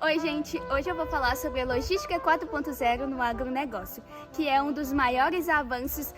Oi, gente! Hoje eu vou falar sobre a Logística 4.0 no agronegócio, que é um dos maiores avanços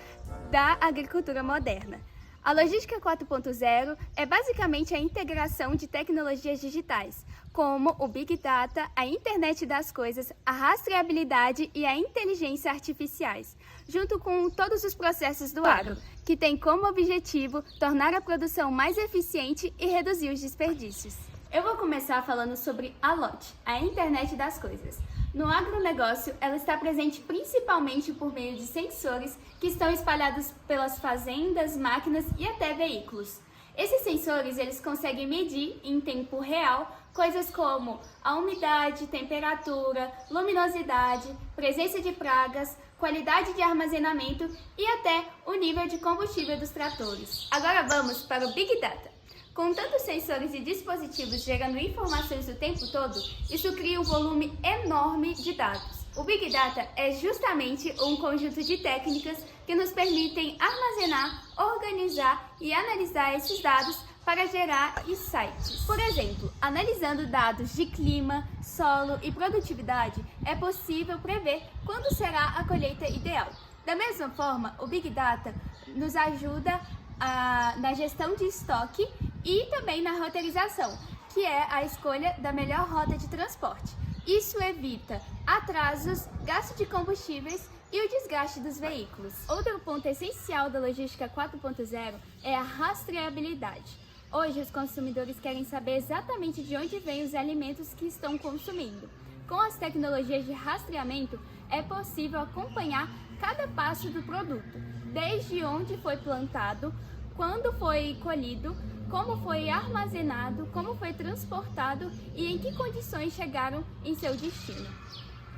da agricultura moderna. A Logística 4.0 é basicamente a integração de tecnologias digitais, como o Big Data, a Internet das Coisas, a rastreabilidade e a inteligência artificiais, junto com todos os processos do agro, que tem como objetivo tornar a produção mais eficiente e reduzir os desperdícios. Eu vou começar falando sobre a LOT, a Internet das Coisas. No agronegócio, ela está presente principalmente por meio de sensores que estão espalhados pelas fazendas, máquinas e até veículos. Esses sensores eles conseguem medir em tempo real coisas como a umidade, temperatura, luminosidade, presença de pragas, qualidade de armazenamento e até o nível de combustível dos tratores. Agora vamos para o Big Data. Com tantos sensores e dispositivos gerando informações o tempo todo, isso cria um volume enorme de dados. O Big Data é justamente um conjunto de técnicas que nos permitem armazenar, organizar e analisar esses dados para gerar insights. Por exemplo, analisando dados de clima, solo e produtividade, é possível prever quando será a colheita ideal. Da mesma forma, o Big Data nos ajuda na gestão de estoque e também na roteirização, que é a escolha da melhor rota de transporte. Isso evita atrasos, gasto de combustíveis e o desgaste dos veículos. Outro ponto essencial da Logística 4.0 é a rastreabilidade. Hoje, os consumidores querem saber exatamente de onde vêm os alimentos que estão consumindo. Com as tecnologias de rastreamento, é possível acompanhar cada passo do produto, desde onde foi plantado, quando foi colhido, como foi armazenado, como foi transportado e em que condições chegaram em seu destino.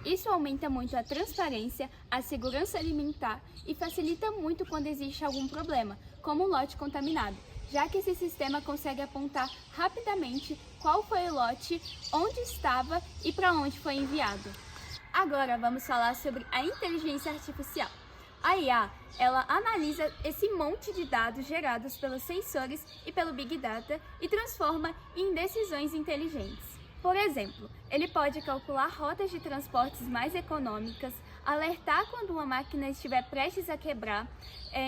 Isso aumenta muito a transparência, a segurança alimentar e facilita muito quando existe algum problema, como um lote contaminado, já que esse sistema consegue apontar rapidamente qual foi o lote, onde estava e para onde foi enviado. Agora vamos falar sobre a inteligência artificial. A IA, ela analisa esse monte de dados gerados pelos sensores e pelo Big Data e transforma em decisões inteligentes. Por exemplo, ele pode calcular rotas de transportes mais econômicas, alertar quando uma máquina estiver prestes a quebrar,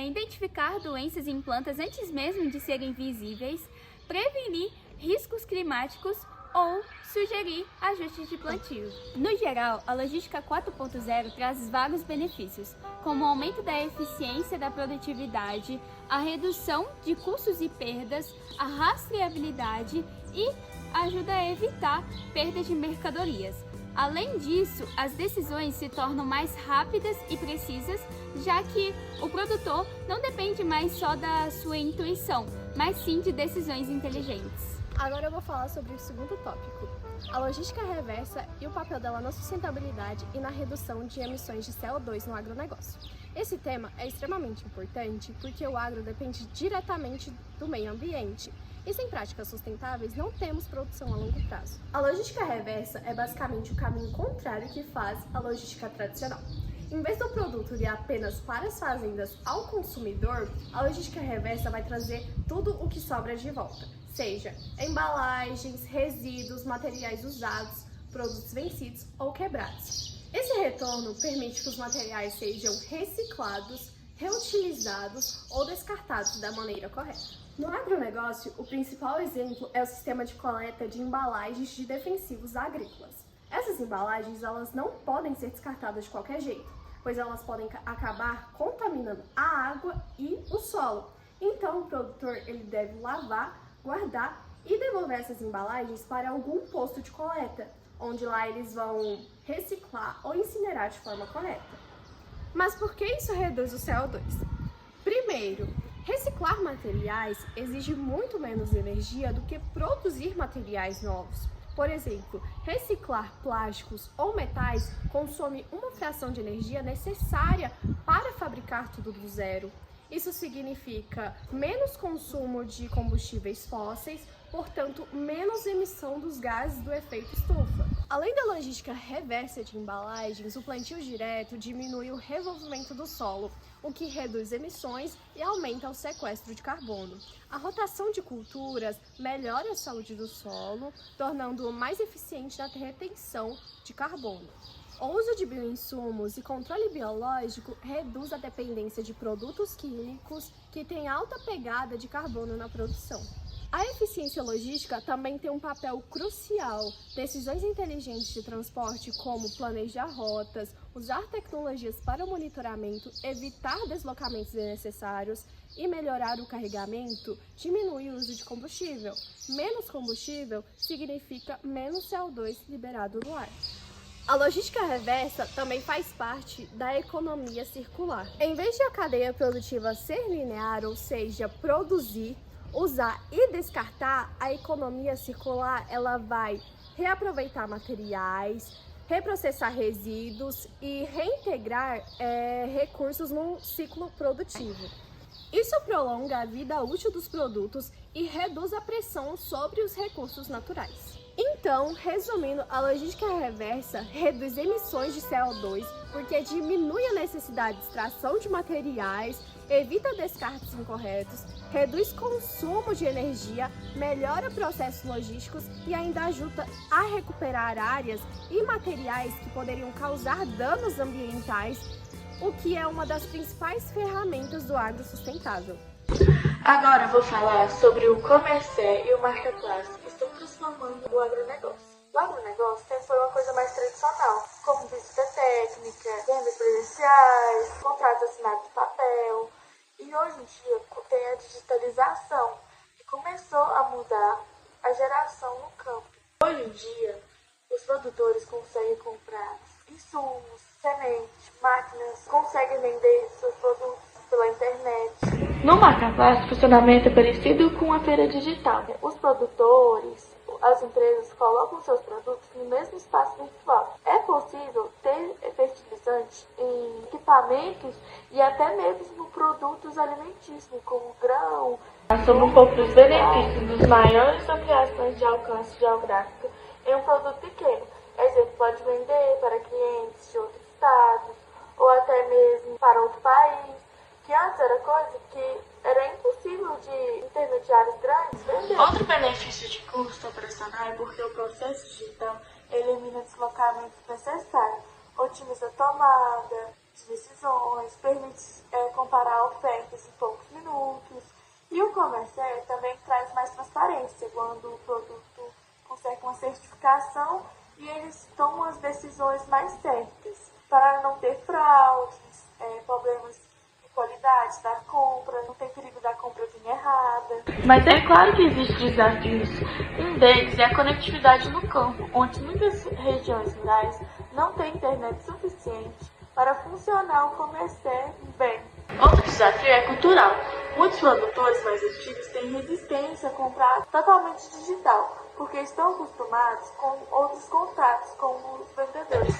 identificar doenças em plantas antes mesmo de serem visíveis, prevenir riscos climáticos ou sugerir ajustes de plantio. No geral, a Logística 4.0 traz vários benefícios, como o aumento da eficiência da produtividade, a redução de custos e perdas, a rastreabilidade e ajuda a evitar perdas de mercadorias. Além disso, as decisões se tornam mais rápidas e precisas, já que o produtor não depende mais só da sua intuição, mas sim de decisões inteligentes. Agora eu vou falar sobre o segundo tópico, a logística reversa e o papel dela na sustentabilidade e na redução de emissões de CO2 no agronegócio. Esse tema é extremamente importante porque o agro depende diretamente do meio ambiente e sem práticas sustentáveis não temos produção a longo prazo. A logística reversa é basicamente o caminho contrário que faz a logística tradicional. Em vez do produto ir apenas para as fazendas ao consumidor, a logística reversa vai trazer tudo o que sobra de volta, seja embalagens, resíduos, materiais usados, produtos vencidos ou quebrados. Esse retorno permite que os materiais sejam reciclados, reutilizados ou descartados da maneira correta. No agronegócio, o principal exemplo é o sistema de coleta de embalagens de defensivos agrícolas. Essas embalagens elas não podem ser descartadas de qualquer jeito, pois elas podem acabar contaminando a água e o solo. Então o produtor ele deve lavar, guardar e devolver essas embalagens para algum posto de coleta, onde lá eles vão reciclar ou incinerar de forma correta. Mas por que isso reduz o CO2? Primeiro, reciclar materiais exige muito menos energia do que produzir materiais novos. Por exemplo, reciclar plásticos ou metais consome uma fração de energia necessária para fabricar tudo do zero. Isso significa menos consumo de combustíveis fósseis, portanto, menos emissão dos gases do efeito estufa. Além da logística reversa de embalagens, o plantio direto diminui o revolvimento do solo, o que reduz emissões e aumenta o sequestro de carbono. A rotação de culturas melhora a saúde do solo, tornando-o mais eficiente na retenção de carbono. O uso de bioinsumos e controle biológico reduz a dependência de produtos químicos que têm alta pegada de carbono na produção. A eficiência logística também tem um papel crucial. Decisões inteligentes de transporte, como planejar rotas, usar tecnologias para o monitoramento, evitar deslocamentos desnecessários e melhorar o carregamento, diminui o uso de combustível. Menos combustível significa menos CO2 liberado no ar. A logística reversa também faz parte da economia circular. Em vez de a cadeia produtiva ser linear, ou seja, produzir, usar e descartar, a economia circular ela vai reaproveitar materiais, reprocessar resíduos e reintegrar recursos num ciclo produtivo. Isso prolonga a vida útil dos produtos e reduz a pressão sobre os recursos naturais. Então, resumindo, a logística reversa reduz emissões de CO2 porque diminui a necessidade de extração de materiais, evita descartes incorretos, reduz consumo de energia, melhora processos logísticos e ainda ajuda a recuperar áreas e materiais que poderiam causar danos ambientais, o que é uma das principais ferramentas do agro sustentável. Agora vou falar sobre o Comercé e o Marketplace que estão transformando o agronegócio. O agronegócio sempre foi uma coisa mais tradicional, como visita técnica, vendas presenciais, contratos assinados de papel. E hoje em dia tem a digitalização, que começou a mudar a geração no campo. Hoje em dia, os produtores conseguem comprar insumos, sementes, máquinas, conseguem vender seus produtos pela internet. No Marketplace, o funcionamento é parecido com a feira digital. Os produtores, as empresas colocam seus produtos no mesmo espaço virtual. É possível ter fertilizantes em equipamentos e até mesmo produtos alimentícios, como grão. Sobre um pouco dos benefícios das maiores ampliações de alcance geográfico em um produto pequeno. Exemplo, pode vender para clientes de outros estados ou até mesmo para outro país, que antes era coisa que era impossível de intermediários grandes vender. Outro benefício de custo operacional é porque o processo digital elimina deslocamentos necessários, otimiza a tomada de decisões, permite comparar ofertas em poucos minutos. E o comércio também traz mais transparência quando o produto consegue uma certificação e eles tomam as decisões mais certas para não ter fraudes, problemas de qualidade da compra, não tem perigo da compra vir errada. Mas é claro que existem desafios. Um deles é a conectividade no campo, onde muitas regiões rurais não têm internet suficiente para funcionar o comércio bem. Outro desafio é cultural. Muitos produtores mais antigos têm resistência a comprar totalmente digital, porque estão acostumados com outros contatos com os vendedores.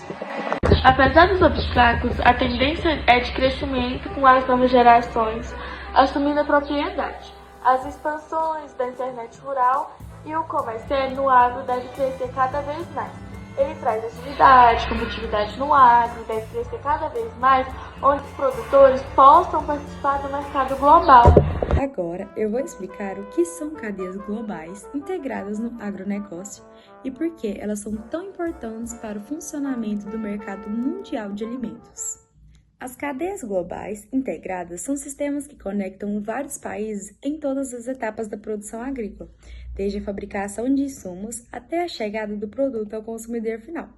Apesar dos obstáculos, a tendência é de crescimento com as novas gerações assumindo a propriedade. As expansões da internet rural e o comércio no agro devem crescer cada vez mais. Ele traz agilidade, competitividade no agro, deve crescer cada vez mais, onde os produtores possam participar do mercado global. Agora eu vou explicar o que são cadeias globais integradas no agronegócio e por que elas são tão importantes para o funcionamento do mercado mundial de alimentos. As cadeias globais integradas são sistemas que conectam vários países em todas as etapas da produção agrícola, desde a fabricação de insumos até a chegada do produto ao consumidor final.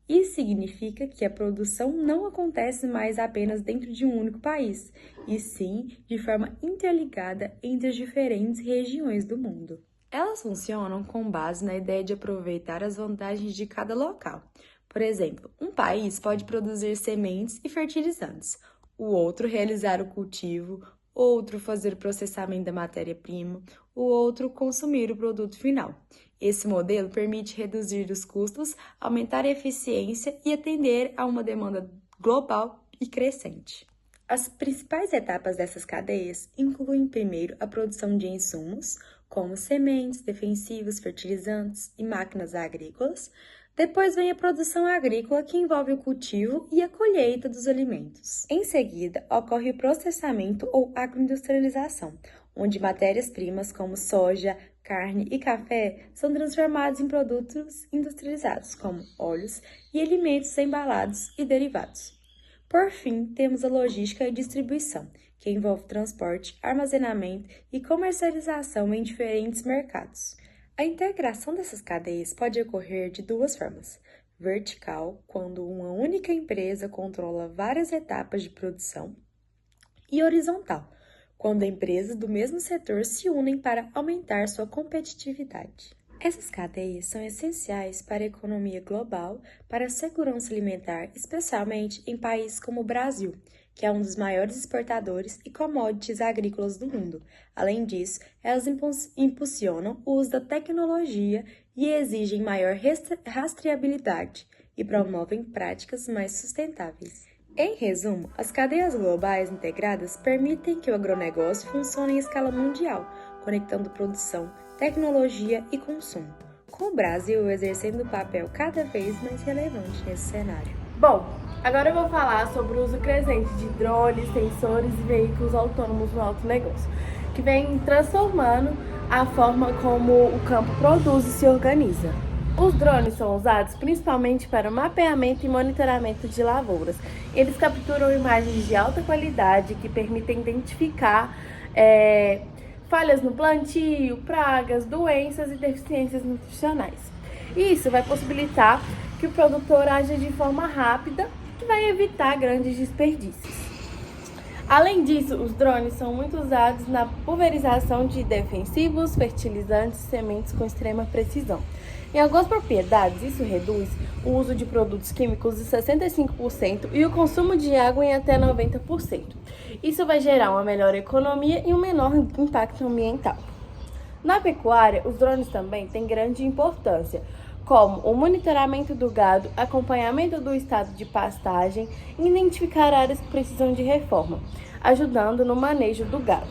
Isso significa que a produção não acontece mais apenas dentro de um único país, e sim de forma interligada entre as diferentes regiões do mundo. Elas funcionam com base na ideia de aproveitar as vantagens de cada local. Por exemplo, um país pode produzir sementes e fertilizantes, o outro realizar o cultivo, outro fazer o processamento da matéria-prima, o outro consumir o produto final. Esse modelo permite reduzir os custos, aumentar a eficiência e atender a uma demanda global e crescente. As principais etapas dessas cadeias incluem, primeiro, a produção de insumos, como sementes, defensivos, fertilizantes e máquinas agrícolas. Depois vem a produção agrícola, que envolve o cultivo e a colheita dos alimentos. Em seguida, ocorre o processamento ou agroindustrialização, onde matérias-primas como soja, carne e café são transformados em produtos industrializados, como óleos e alimentos embalados e derivados. Por fim, temos a logística e distribuição, que envolve transporte, armazenamento e comercialização em diferentes mercados. A integração dessas cadeias pode ocorrer de duas formas: vertical, quando uma única empresa controla várias etapas de produção, e horizontal, quando empresas do mesmo setor se unem para aumentar sua competitividade. Essas cadeias são essenciais para a economia global, para a segurança alimentar, especialmente em países como o Brasil, que é um dos maiores exportadores e commodities agrícolas do mundo. Além disso, elas impulsionam o uso da tecnologia e exigem maior rastreabilidade e promovem práticas mais sustentáveis. Em resumo, as cadeias globais integradas permitem que o agronegócio funcione em escala mundial, conectando produção, tecnologia e consumo, com o Brasil exercendo um papel cada vez mais relevante nesse cenário. Bom, agora eu vou falar sobre o uso crescente de drones, sensores e veículos autônomos no agronegócio, que vem transformando a forma como o campo produz e se organiza. Os drones são usados principalmente para o mapeamento e monitoramento de lavouras. Eles capturam imagens de alta qualidade que permitem identificar falhas no plantio, pragas, doenças e deficiências nutricionais. Isso vai possibilitar que o produtor aja de forma rápida, que vai evitar grandes desperdícios. Além disso, os drones são muito usados na pulverização de defensivos, fertilizantes e sementes com extrema precisão. Em algumas propriedades, isso reduz o uso de produtos químicos em 65% e o consumo de água em até 90%. Isso vai gerar uma melhor economia e um menor impacto ambiental. Na pecuária, os drones também têm grande importância, como o monitoramento do gado, acompanhamento do estado de pastagem e identificar áreas que precisam de reforma, ajudando no manejo do gado.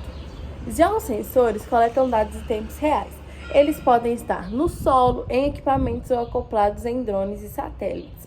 Já os sensores coletam dados em tempos reais. Eles podem estar no solo, em equipamentos ou acoplados em drones e satélites.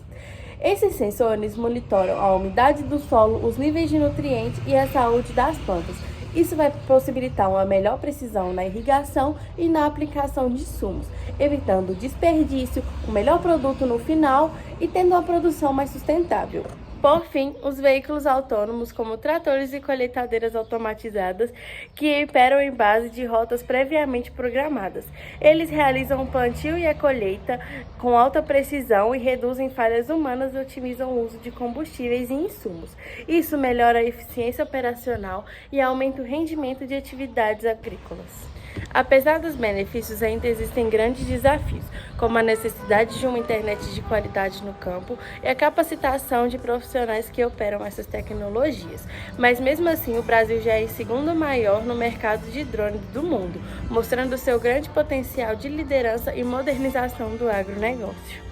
Esses sensores monitoram a umidade do solo, os níveis de nutrientes e a saúde das plantas. Isso vai possibilitar uma melhor precisão na irrigação e na aplicação de insumos, evitando desperdício, um melhor produto no final e tendo uma produção mais sustentável. Por fim, os veículos autônomos, como tratores e colheitadeiras automatizadas, que operam em base de rotas previamente programadas. Eles realizam o plantio e a colheita com alta precisão e reduzem falhas humanas e otimizam o uso de combustíveis e insumos. Isso melhora a eficiência operacional e aumenta o rendimento de atividades agrícolas. Apesar dos benefícios, ainda existem grandes desafios, como a necessidade de uma internet de qualidade no campo e a capacitação de profissionais que operam essas tecnologias. Mas mesmo assim, o Brasil já é o segundo maior no mercado de drones do mundo, mostrando seu grande potencial de liderança e modernização do agronegócio.